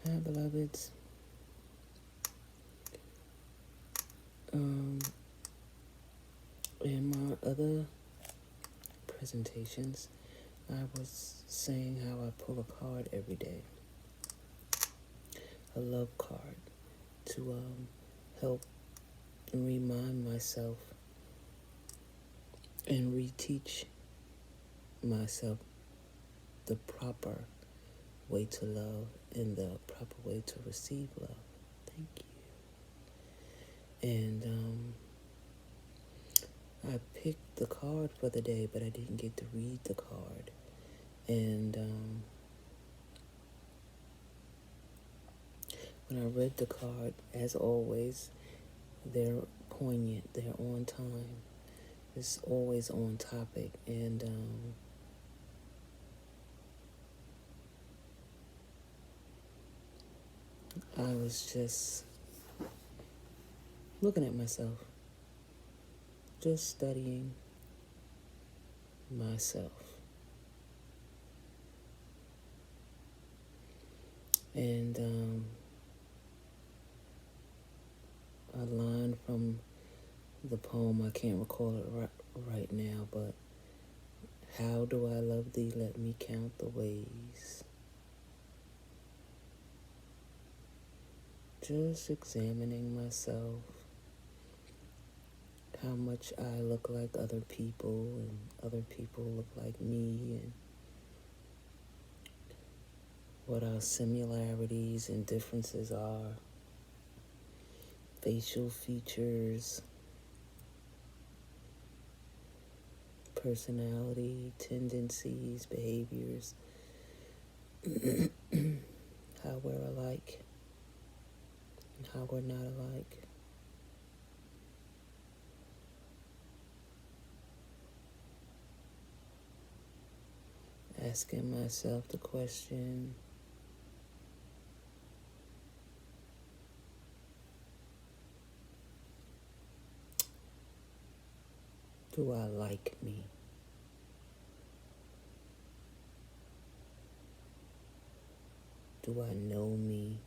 Hi, beloveds. Um, in my other presentations, I was saying how I pull a card every day, a love card, to help remind myself and reteach myself the proper way to love and the proper way to receive love. Thank you. And I picked the card for the day, but I didn't get to read the card. And when I read the card, as always, they're poignant, they're on time, it's always on topic. And I was just looking at myself, just studying myself. And a line from the poem, I can't recall it right now, but how do I love thee? Let me count the ways. Just examining myself, how much I look like other people and other people look like me, and what our similarities and differences are, facial features, personality, tendencies, behaviors, how we're alike and how we're not alike. Asking myself the question, do I like me? Do I know me?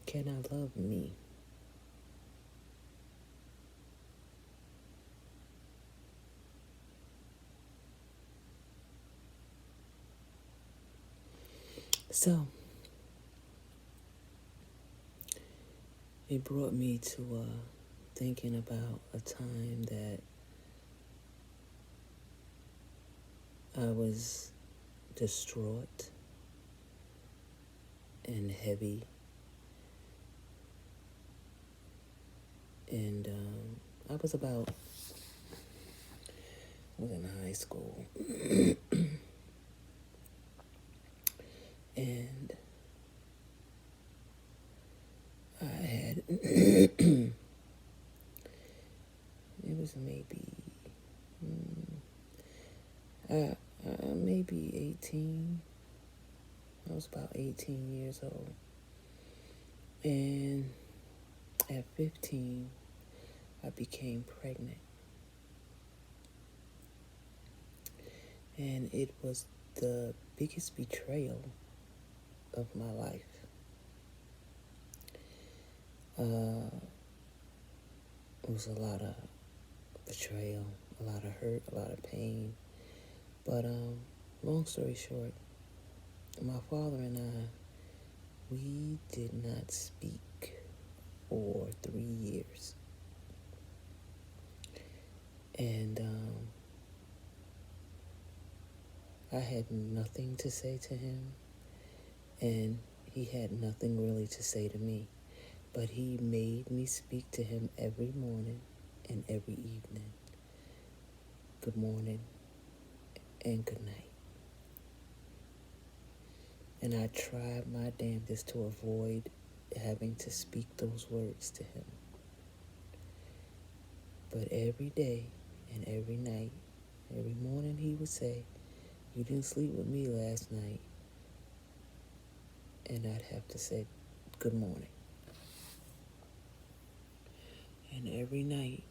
Can I love me? So, it brought me to thinking about a time that I was distraught and heavy, and I was in high school, and I had, it was maybe 18, I was about 18 years old, and at 15, I became pregnant, and it was the biggest betrayal of my life. It was a lot of betrayal, a lot of hurt, a lot of pain. But long story short, my father and I, we did not speak for 3 years. And I had nothing to say to him, and he had nothing really to say to me. But he made me speak to him every morning and every evening. Good morning and good night. And I tried my damnedest to avoid having to speak those words to him. But every day and every night, every morning he would say, "You didn't sleep with me last night." And I'd have to say, "Good morning." And every night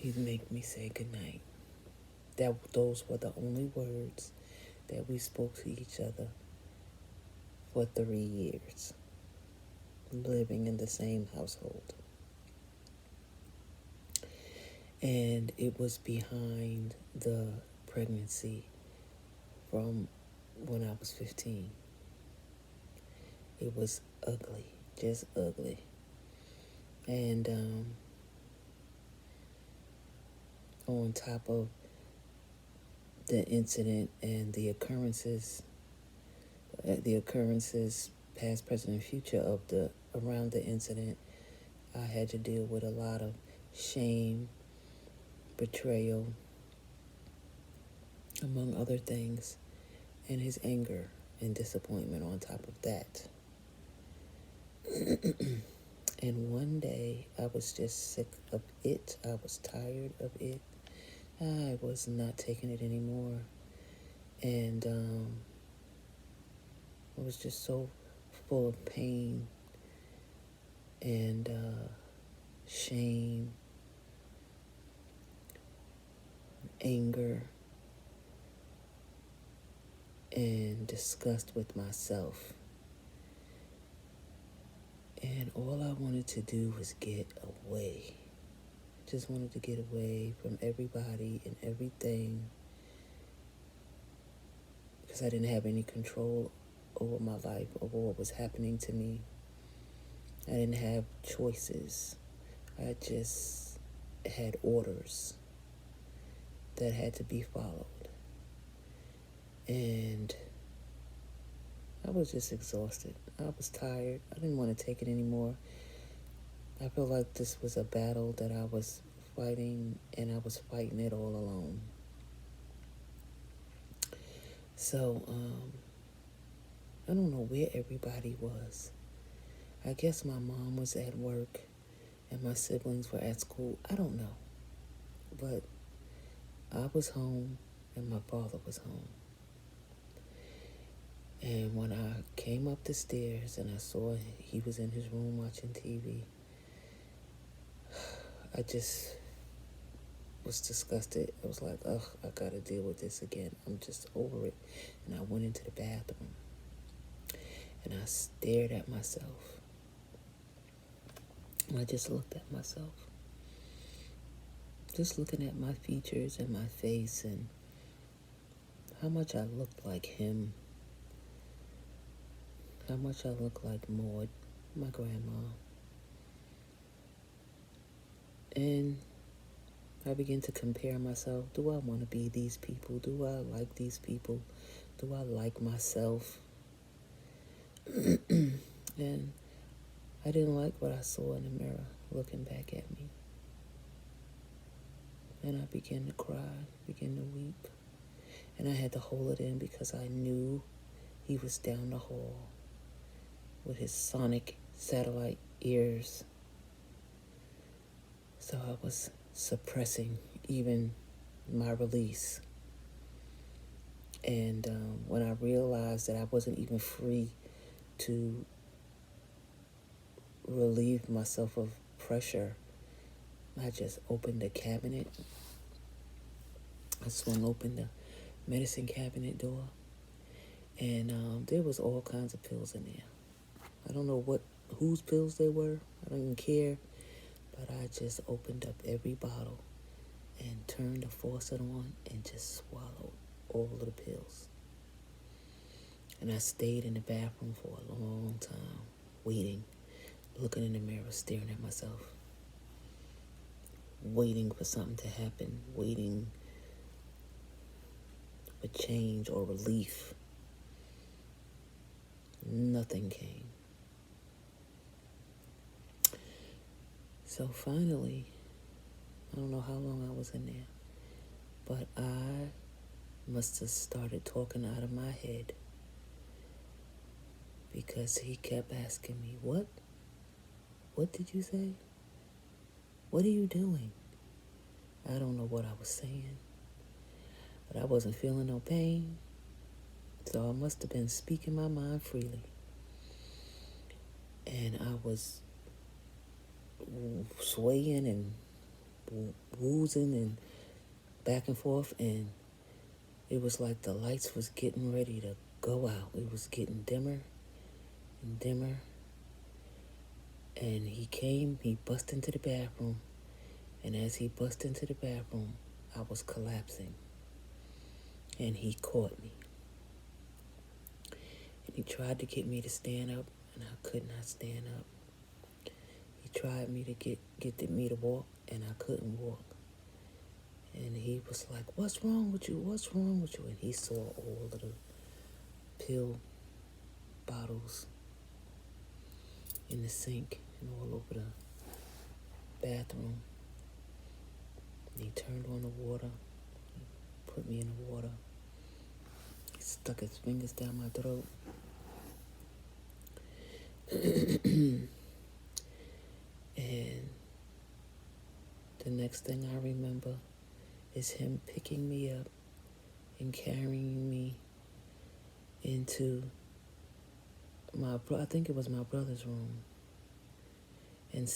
he'd make me say goodnight. Those were the only words that we spoke to each other for 3 years, living in the same household. And it was behind the pregnancy from when I was 15. It was ugly, just ugly. And on top of the incident and the occurrences, past, present, and future of around the incident, I had to deal with a lot of shame, betrayal, among other things, and his anger and disappointment on top of that. And one day I was just sick of it. I was tired of it. I was not taking it anymore. And I was just so full of pain and shame, anger, and disgust with myself. And all I wanted to do was get away. Just wanted to get away from everybody and everything, because I didn't have any control over my life, over what was happening to me. I didn't have choices. I just had orders that had to be followed. And I was just exhausted. I was tired. I didn't want to take it anymore. I felt like this was a battle that I was fighting, and I was fighting it all alone. So, I don't know where everybody was. I guess my mom was at work and my siblings were at school. I don't know. But I was home and my father was home. And when I came up the stairs and I saw he was in his room watching TV, I just was disgusted. I was like, ugh, I gotta deal with this again. I'm just over it. And I went into the bathroom and I stared at myself. And I just looked at myself. Just looking at my features and my face and how much I looked like him. How much I looked like Maud, my grandma. And I began to compare myself. Do I want to be these people? Do I like these people? Do I like myself? And I didn't like what I saw in the mirror looking back at me. And I began to cry, began to weep. And I had to hold it in because I knew he was down the hall with his sonic satellite ears. So I was suppressing even my release. And when I realized that I wasn't even free to relieve myself of pressure, I just opened the cabinet. I swung open the medicine cabinet door, and there was all kinds of pills in there. I don't know whose pills they were. I don't even care. But I just opened up every bottle and turned the faucet on and just swallowed all of the pills. And I stayed in the bathroom for a long time, waiting, looking in the mirror, staring at myself, waiting for something to happen, waiting for change or relief. Nothing came. So finally, I don't know how long I was in there, but I must have started talking out of my head because he kept asking me, what? What did you say? What are you doing? I don't know what I was saying, but I wasn't feeling no pain, so I must have been speaking my mind freely. And I was swaying and woozing and back and forth, and it was like the lights was getting ready to go out. It was getting dimmer and dimmer. And he bust into the bathroom. And as he bust into the bathroom, I was collapsing. And he caught me. And he tried to get me to stand up, and I could not stand up. He tried me to get me to walk, and I couldn't walk. And he was like, "What's wrong with you? What's wrong with you?" And he saw all of the pill bottles in the sink and all over the bathroom. And he turned on the water, put me in the water. He stuck his fingers down my throat. And the next thing I remember is him picking me up and carrying me into I think it was my brother's room, and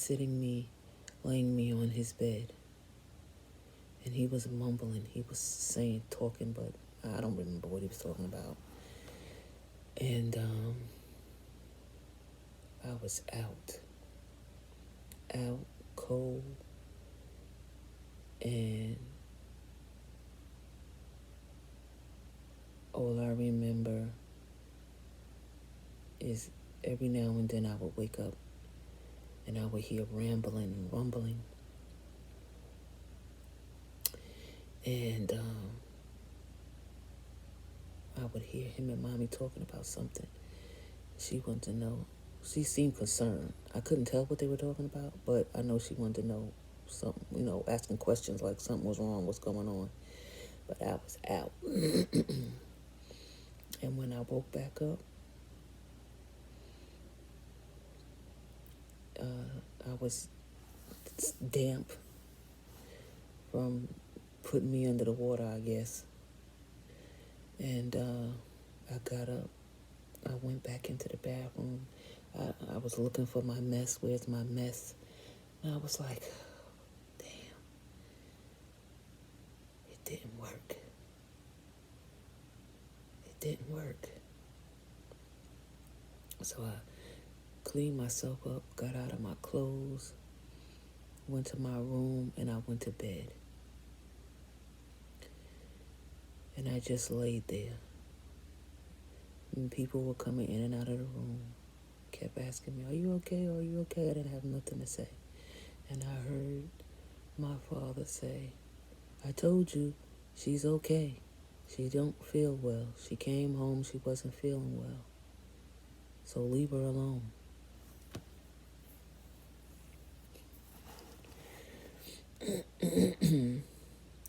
laying me on his bed. And he was mumbling, he was talking, but I don't remember what he was talking about. And I was out, cold, and all I remember is every now and then I would wake up and I would hear rambling and rumbling. And I would hear him and Mommy talking about something. She wanted to know. She seemed concerned. I couldn't tell what they were talking about, but I know she wanted to know something, asking questions like something was wrong, what's going on. But I was out. And when I woke back up, I was damp from putting me under the water, I guess. And I got up. I went back into the bathroom. I was looking for my mess. Where's my mess? And I was like, damn, it didn't work. It didn't work. So I cleaned myself up, got out of my clothes, went to my room, and I went to bed. And I just laid there. And people were coming in and out of the room, kept asking me, "Are you okay? Are you okay?" I didn't have nothing to say. And I heard my father say, "I told you, she's okay. She don't feel well. She came home, she wasn't feeling well. So leave her alone."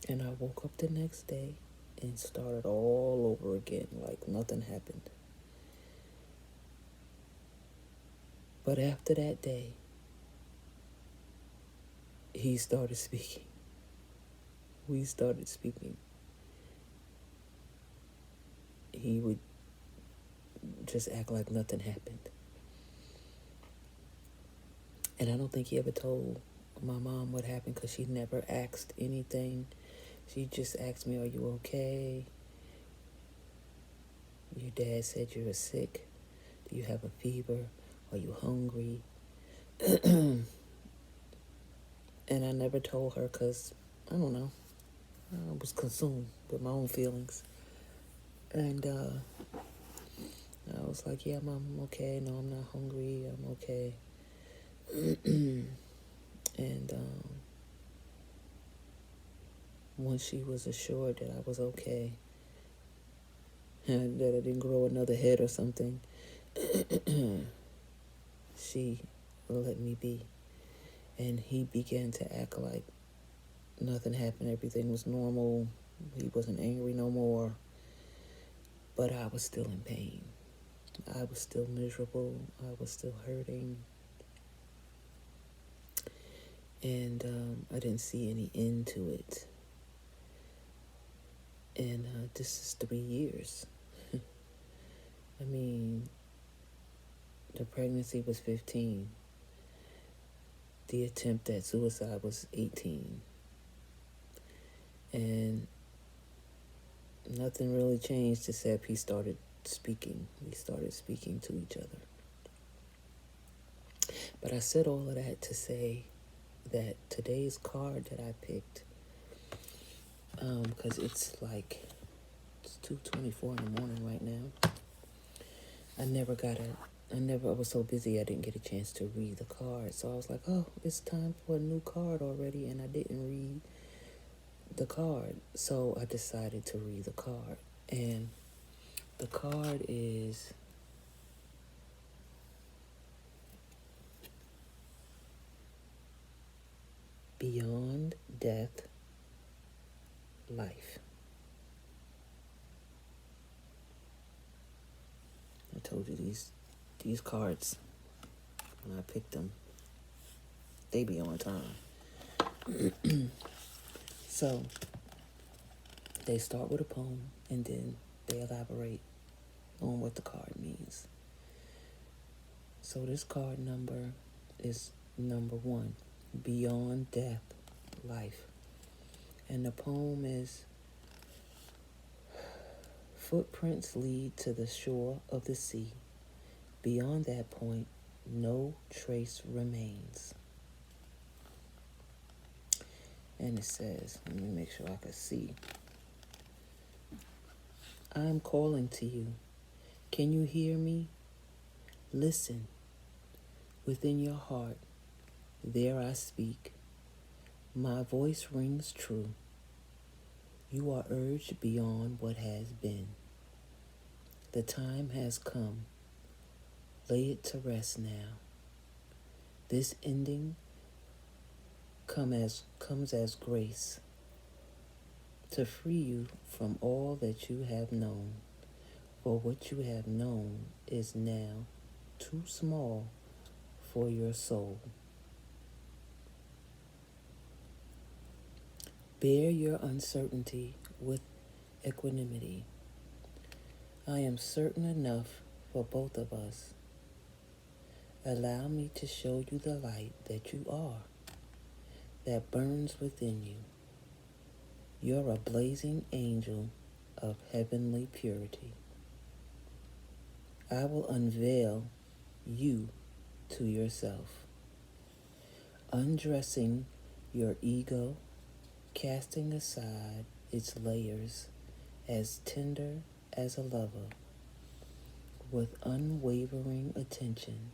And I woke up the next day and started all over again like nothing happened. But after that day, he started speaking. We started speaking. He would just act like nothing happened. And I don't think he ever told my mom what happened because she never asked anything. She just asked me, "Are you okay? Your dad said you were sick. Do you have a fever? Are you hungry?" And I never told her because, I don't know, I was consumed with my own feelings. And I was like, "Yeah, Mom, I'm okay. No, I'm not hungry. I'm okay." And once she was assured that I was okay, and that I didn't grow another head or something, she let me be. And he began to act like nothing happened. Everything was normal. He wasn't angry no more. But I was still in pain. I was still miserable. I was still hurting. And I didn't see any end to it. And this is 3 years. I mean, the pregnancy was 15. The attempt at suicide was 18. And nothing really changed except he started speaking. We started speaking to each other. But I said all of that to say that today's card that I picked, because it's 2:24 in the morning right now. I was so busy I didn't get a chance to read the card. So I was like, oh, it's time for a new card already, and I didn't read the card. So I decided to read the card. And the card is Beyond Death, Life. I told you these cards, when I picked them, they be on time. So they start with a poem and then they elaborate on what the card means. So this card number is number 1, Beyond Death, Life. And the poem is, footprints lead to the shore of the sea. Beyond that point, no trace remains. And it says, let me make sure I can see. I am calling to you. Can you hear me? Listen. Within your heart, there I speak. My voice rings true. You are urged beyond what has been. The time has come. Lay it to rest now. This ending comes as grace to free you from all that you have known. For what you have known is now too small for your soul. Bear your uncertainty with equanimity. I am certain enough for both of us. Allow me to show you the light that you are, that burns within you. You're a blazing angel of heavenly purity. I will unveil you to yourself, undressing your ego, casting aside its layers as tender as a lover, with unwavering attention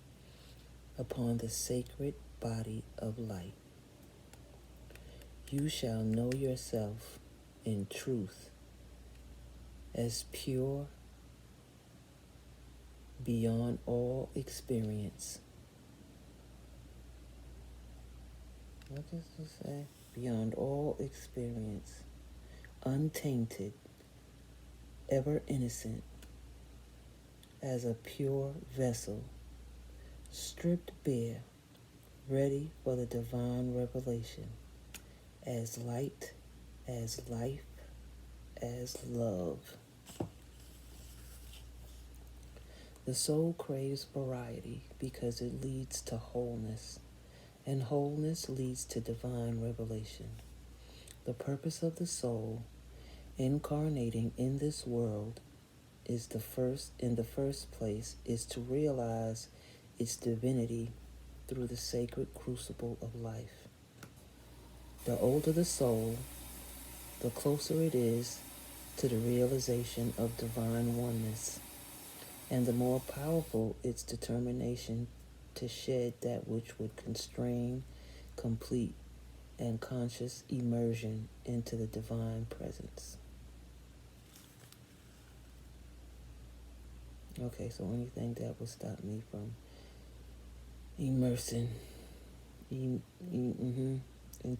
upon the sacred body of light. You shall know yourself in truth as pure beyond all experience. What does this say? Beyond all experience, untainted, ever innocent, as a pure vessel, stripped bare, ready for the divine revelation, as light, as life, as love. The soul craves variety because it leads to wholeness, and wholeness leads to divine revelation. The purpose of the soul incarnating in this world is in the first place is to realize its divinity through the sacred crucible of life. The older the soul, the closer it is to the realization of divine oneness, and the more powerful its determination to shed that which would constrain complete and conscious immersion into the divine presence. Okay, so anything that would stop me from immersing into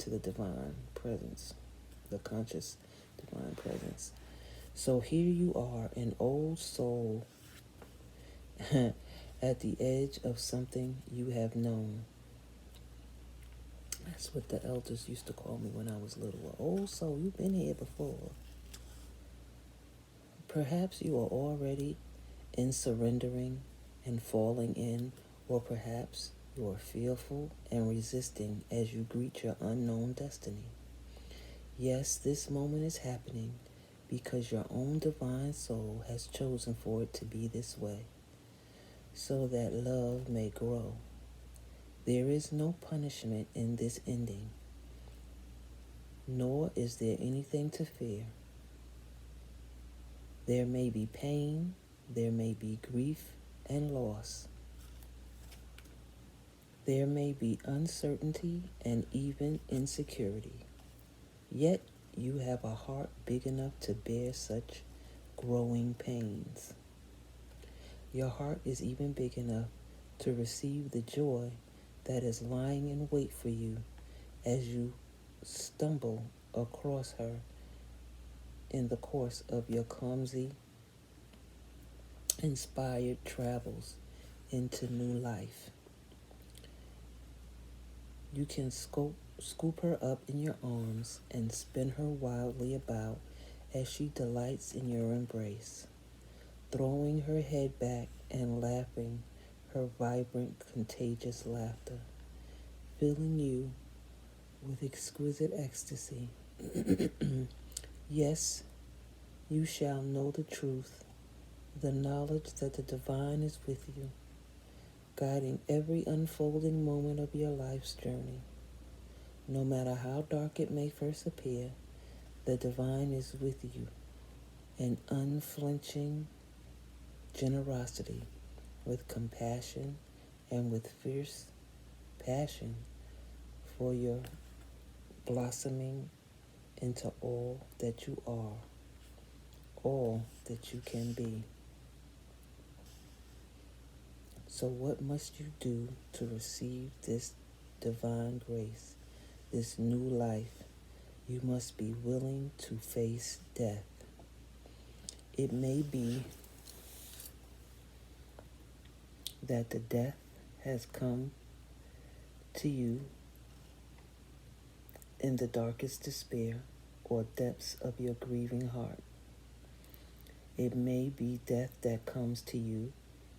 the divine presence, the conscious divine presence. So here you are, an old soul at the edge of something you have known. That's what the elders used to call me when I was little. An old soul, you've been here before. Perhaps you are already in surrendering and falling in, or perhaps you are fearful and resisting as you greet your unknown destiny. Yes, this moment is happening because your own divine soul has chosen for it to be this way, so that love may grow. There is no punishment in this ending, nor is there anything to fear. There may be pain, there may be grief and loss. There may be uncertainty and even insecurity. Yet you have a heart big enough to bear such growing pains. Your heart is even big enough to receive the joy that is lying in wait for you as you stumble across her in the course of your clumsy, inspired travels into new life. You can scoop her up in your arms and spin her wildly about as she delights in your embrace, throwing her head back and laughing her vibrant, contagious laughter, filling you with exquisite ecstasy. Yes, you shall know the truth, the knowledge that the divine is with you, guiding every unfolding moment of your life's journey. No matter how dark it may first appear, the divine is with you, an unflinching generosity, with compassion and with fierce passion for your blossoming into all that you are, all that you can be. So what must you do to receive this divine grace, this new life? You must be willing to face death. It may be that the death has come to you in the darkest despair or depths of your grieving heart. It may be death that comes to you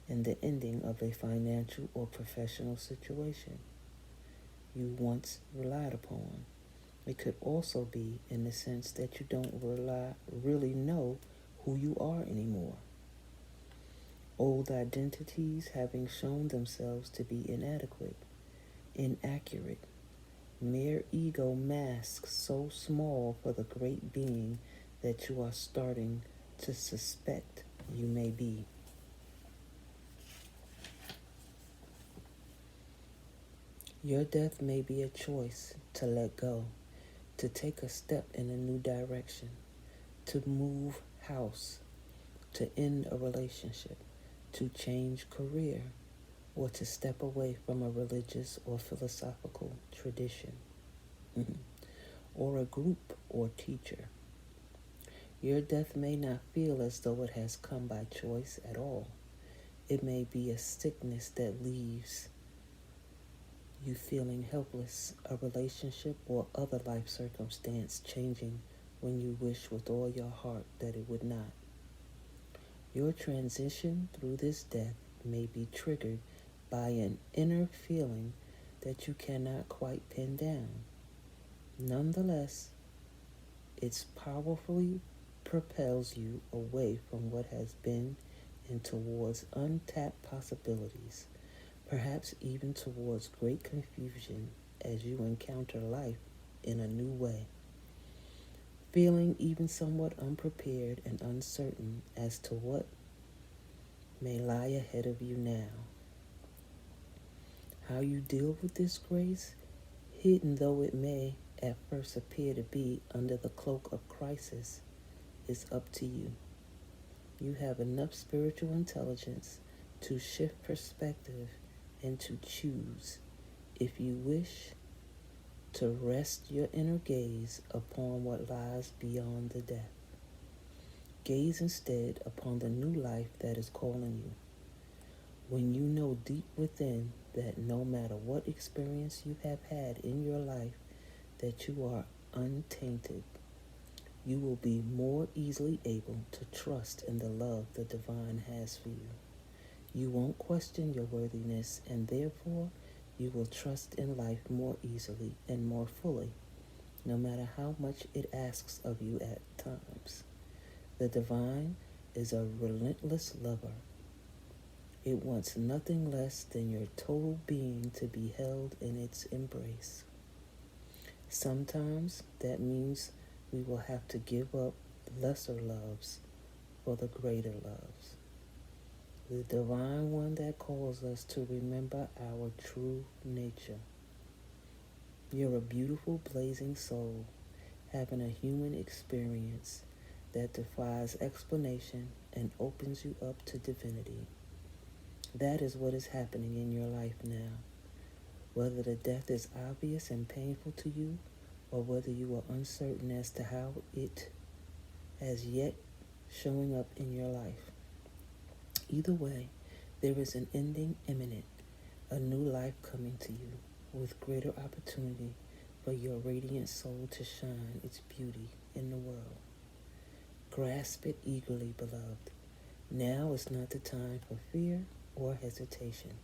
in the ending of a financial or professional situation you once relied upon. It could also be in the sense that you don't really know who you are anymore. Old identities having shown themselves to be inadequate, inaccurate, mere ego masks so small for the great being that you are starting to suspect you may be. Your death may be a choice to let go, to take a step in a new direction, to move house, to end a relationship, to change career, or to step away from a religious or philosophical tradition, or a group or teacher. Your death may not feel as though it has come by choice at all. It may be a sickness that leaves you feeling helpless, a relationship or other life circumstance changing when you wish with all your heart that it would not. Your transition through this death may be triggered by an inner feeling that you cannot quite pin down. Nonetheless, it powerfully propels you away from what has been and towards untapped possibilities, perhaps even towards great confusion as you encounter life in a new way, feeling even somewhat unprepared and uncertain as to what may lie ahead of you now. How you deal with this grace, hidden though it may at first appear to be under the cloak of crisis, is up to you. You have enough spiritual intelligence to shift perspective and to choose, if you wish, to rest your inner gaze upon what lies beyond the death. Gaze instead upon the new life that is calling you. When you know deep within that no matter what experience you have had in your life, that you are untainted, you will be more easily able to trust in the love the divine has for you. You won't question your worthiness, and therefore you will trust in life more easily and more fully. no matter how much it asks of you at times. The divine is a relentless lover. It wants nothing less than your total being to be held in its embrace. Sometimes that means we will have to give up lesser loves for the greater loves. The divine one that calls us to remember our true nature. You're a beautiful, blazing soul, having a human experience that defies explanation and opens you up to divinity. That is what is happening in your life now. Whether the death is obvious and painful to you, or whether you are uncertain as to how it has yet showing up in your life. Either way, there is an ending imminent, a new life coming to you with greater opportunity for your radiant soul to shine its beauty in the world. Grasp it eagerly, beloved. Now is not the time for fear or hesitation.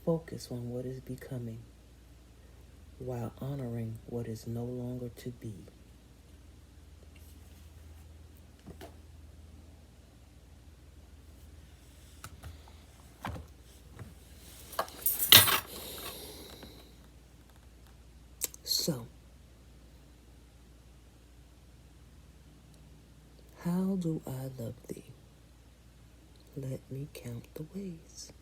Focus on what is becoming while honoring what is no longer to be. So, how do I love thee? Let me count the ways.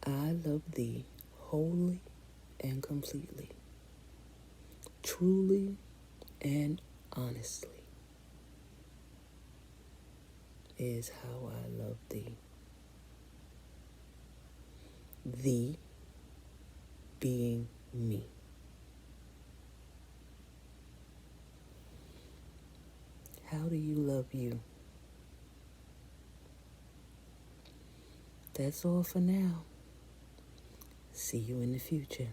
I love thee wholly and completely, truly and honestly, is how I love thee. Thee being me. How do you love you? That's all for now. See you in the future.